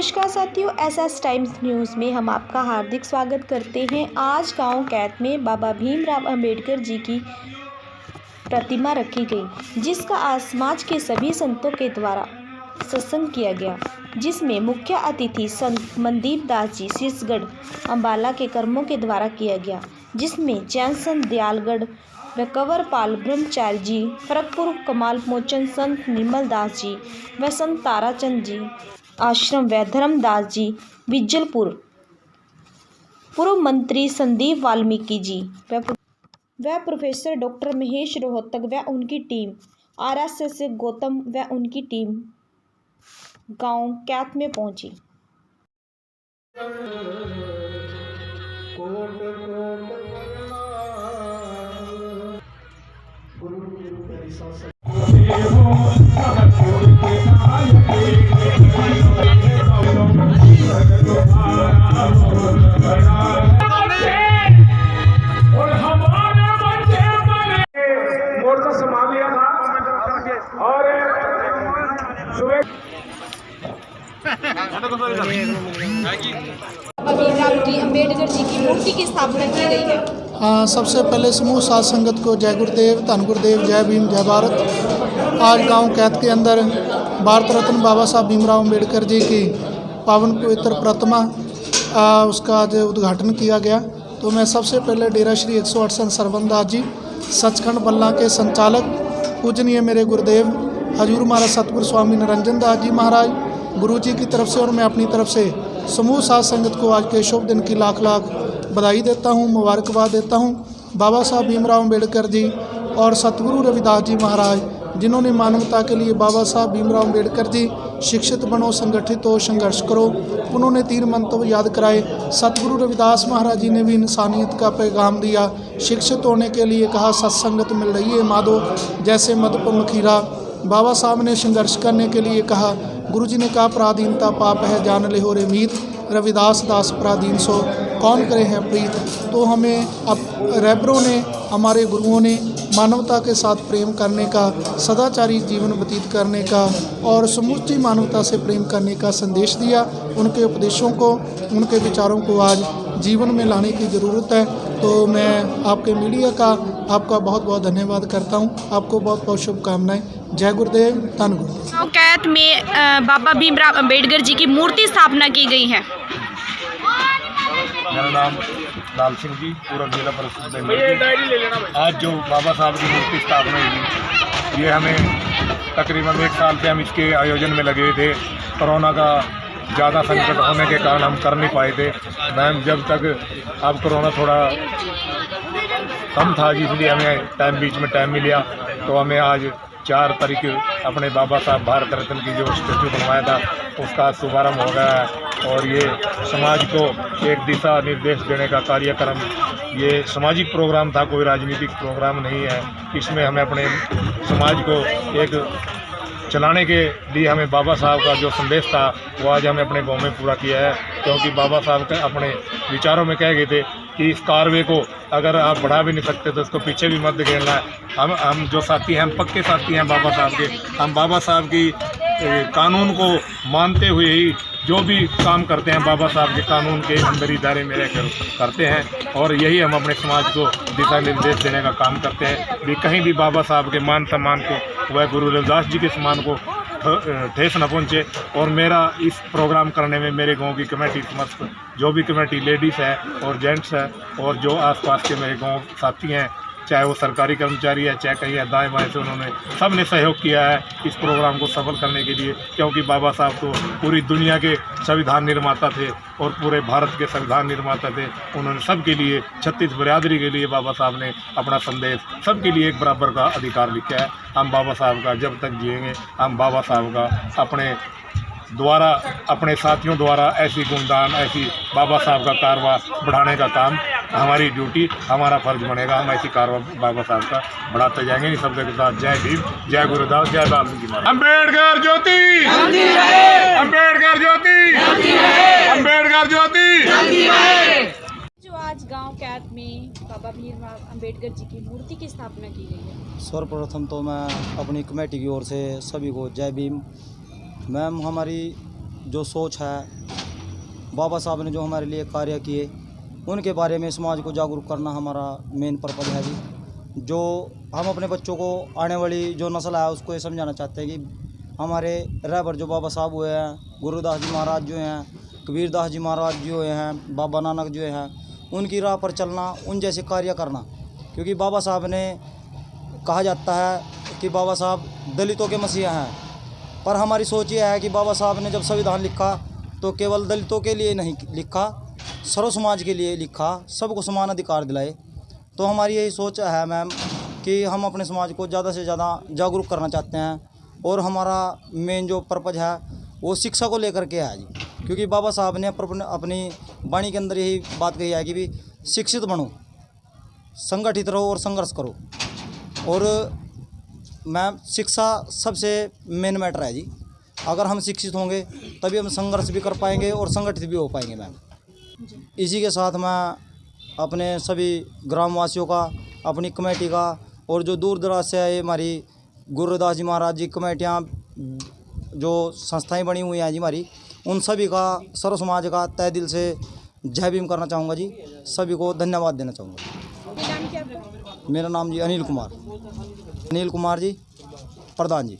नमस्कार साथियों, SS times news में हम आपका हार्दिक स्वागत करते हैं। आज गांव कैत में बाबा भीमराव अंबेडकर जी की प्रतिमा रखी गई, जिसका आज समाज के सभी संतों के द्वारा सत्संग किया गया, जिसमें मुख्य अतिथि संत मनदीप दास जी शीर्षगढ़ अम्बाला के कर्मों के द्वारा किया गया, जिसमें जैन संत दयालगढ़ व कंवरपाल ब्रह्मचारी जी, फरकपुर कमाल मोचन संत निर्मल दास जी व संत ताराचंद जी आश्रम व धर्मदास जी बिज्जलपुर, पूर्व मंत्री संदीप वाल्मीकि जी व प्रोफेसर डॉक्टर महेश रोहतक व उनकी टीम, आरएसएस से गौतम व उनकी टीम गांव कैत में पहुंची। मोर्चा संभाल लिया था और अम्बेडकर जी की मूर्ति की स्थापना की गई है। हाँ, सबसे पहले समूह साध संगत को जय गुरुदेव, धन गुरुदेव, जय भीम, जय भारत। आज गांव कैत के अंदर भारत रत्न बाबा साहब भीमराव अम्बेडकर जी की पावन पवित्र प्रतिमा उसका आज उद्घाटन किया गया। तो मैं सबसे पहले डेरा श्री 108 संत सरबंदास जी सचखंड बल्ला के संचालक पूजनीय मेरे गुरुदेव हजूर महाराज सतगुरु स्वामी निरंजन दास जी महाराज गुरु जी की तरफ से और मैं अपनी तरफ से समूह साध संगत को आज के शुभ दिन की लाख लाख बधाई देता हूँ, मुबारकबाद देता हूँ। बाबा साहब भीमराव अम्बेडकर जी और सतगुरु रविदास जी महाराज, जिन्होंने मानवता के लिए बाबा साहब भीमराव अम्बेडकर जी शिक्षित बनो, संगठित हो, संघर्ष करो, उन्होंने 3 मंतव्य याद कराए। सतगुरु रविदास महाराज जी ने भी इंसानियत का पैगाम दिया। शिक्षित होने के लिए कहा सत्संगत मिल रही है माधो जैसे मधुपम खीरा। बाबा साहब ने संघर्ष करने के लिए कहा, गुरु जी ने कहा पराधीनता पाप है जान ले हो रे मीत, रविदास दास पराधीन सो कौन करे हैं प्रीत। तो हमें अब रहबरों ने, हमारे गुरुओं ने मानवता के साथ प्रेम करने का, सदाचारी जीवन व्यतीत करने का और समूची मानवता से प्रेम करने का संदेश दिया। उनके उपदेशों को, उनके विचारों को आज जीवन में लाने की ज़रूरत है। तो मैं आपके मीडिया का आपका बहुत बहुत धन्यवाद करता हूँ। आपको बहुत बहुत शुभकामनाएं। जय गुरुदेव, धन गुरुदेव। गांव कैत में बाबा भीमराव अंबेडकर जी की मूर्ति स्थापना की गई है। मेरा नाम लाल सिंह जी, पूर्व जिला परिषद मेंबर। आज जो बाबा साहब की मूर्ति स्थापना हुई, ये हमें तकरीबन 1 साल से हम इसके आयोजन में लगे थे। कोरोना का ज़्यादा संकट होने के कारण हम कर नहीं पाए थे। मैम जब तक अब कोरोना थोड़ा कम था, इसलिए हमें बीच में टाइम मिला, तो हमें आज 4 तारीख अपने बाबा साहब भारत रत्न की जो स्टैचू बनवाया था उसका शुभारम्भ हो गया है। और ये समाज को एक दिशा निर्देश देने का कार्यक्रम, ये सामाजिक प्रोग्राम था, कोई राजनीतिक प्रोग्राम नहीं है। इसमें हमें अपने समाज को एक चलाने के लिए हमें बाबा साहब का जो संदेश था वो आज हमें अपने गांव में पूरा किया है। क्योंकि बाबा साहब के अपने विचारों में कह गए थे कि इस कारवे को अगर आप बढ़ा भी नहीं सकते तो उसको पीछे भी मत घेरना है। हम जो साथी हैं, हम पक्के साथी हैं बाबा साहब के। हम बाबा साहब की कानून को मानते हुए ही जो भी काम करते हैं बाबा साहब के कानून के अंदर ही दायरे में रहकर करते हैं। और यही हम अपने समाज को दिशा निर्देश देने का काम करते हैं भी कहीं भी बाबा साहब के मान सम्मान को, वह गुरु रविदास जी के सम्मान को ठेस न पहुँचे। और मेरा इस प्रोग्राम करने में मेरे गांव की कमेटी, समस्त जो भी कमेटी लेडीज़ है और जेंट्स है और जो आसपास के मेरे गांव साथी हैं, चाहे वो सरकारी कर्मचारी है, चाहे कहीं दाएँ बाएँ से, उन्होंने सब ने सहयोग किया है इस प्रोग्राम को सफल करने के लिए। क्योंकि बाबा साहब तो पूरी दुनिया के संविधान निर्माता थे और पूरे भारत के संविधान निर्माता थे। उन्होंने सबके लिए, 36 बिरादरी के लिए बाबा साहब ने अपना संदेश सबके लिए एक बराबर का अधिकार लिखा है। हम बाबा साहब का जब तक जिएंगे, हम बाबा साहब का अपने द्वारा, अपने साथियों द्वारा ऐसी गुणगान, ऐसी बाबा साहब का कारवा बढ़ाने का काम हमारी ड्यूटी, हमारा फर्ज बनेगा। हम ऐसी कारवा बाबा साहब का बढ़ाते जाएंगे। इन शब्दों के साथ जय भीम, जय गुरुदास, जय वाल्मीकि महाराज। अम्बेडकर ज्योति, अम्बेडकर ज्योति, अम्बेडकर ज्योति। जो आज गांव कैत में बाबा भीमराव अंबेडकर जी की मूर्ति की स्थापना की गई है। सर्वप्रथम तो मैं अपनी कमेटी की ओर से सभी को जय भीम। मैम, हमारी जो सोच है, बाबा साहब ने जो हमारे लिए कार्य किए, उनके बारे में समाज को जागरूक करना हमारा मेन पर्पज़ है जी। जो हम अपने बच्चों को, आने वाली जो नस्ल है उसको ये समझाना चाहते हैं कि हमारे रहबर जो बाबा साहब हुए हैं, गुरुदास जी महाराज जो हैं, कबीरदास जी महाराज जी हुए हैं, बाबा नानक जो हैं, उनकी राह पर चलना, उन जैसे कार्य करना। क्योंकि बाबा साहब ने, कहा जाता है कि बाबा साहब दलितों के मसीहा हैं, पर हमारी सोच ये है कि बाबा साहब ने जब संविधान लिखा तो केवल दलितों के लिए नहीं लिखा, सर्व समाज के लिए लिखा, सबको समान अधिकार दिलाए। तो हमारी यही सोच है मैम कि हम अपने समाज को ज़्यादा से ज़्यादा जागरूक करना चाहते हैं, और हमारा मेन जो पर्पज़ है वो शिक्षा को लेकर के है जी। क्योंकि बाबा साहब ने अपनी वाणी के अंदर यही बात कही है कि भी शिक्षित बनो, संगठित रहो और संघर्ष करो। और मैम शिक्षा सबसे मेन मैटर है जी। अगर हम शिक्षित होंगे तभी हम संघर्ष भी कर पाएंगे और संगठित भी हो पाएंगे मैम। इसी के साथ मैं अपने सभी ग्रामवासियों का, अपनी कमेटी का, और जो दूर दराज से आए हमारी गुरुदास जी महाराज जी कमेटियाँ, जो संस्थाएं बनी हुई हैं जी हमारी, उन सभी का, सर्व समाज का तहे दिल से जय भीम करना चाहूँगा जी। सभी को धन्यवाद देना चाहूँगा। मेरा नाम जी अनिल कुमार जी, प्रधान जी।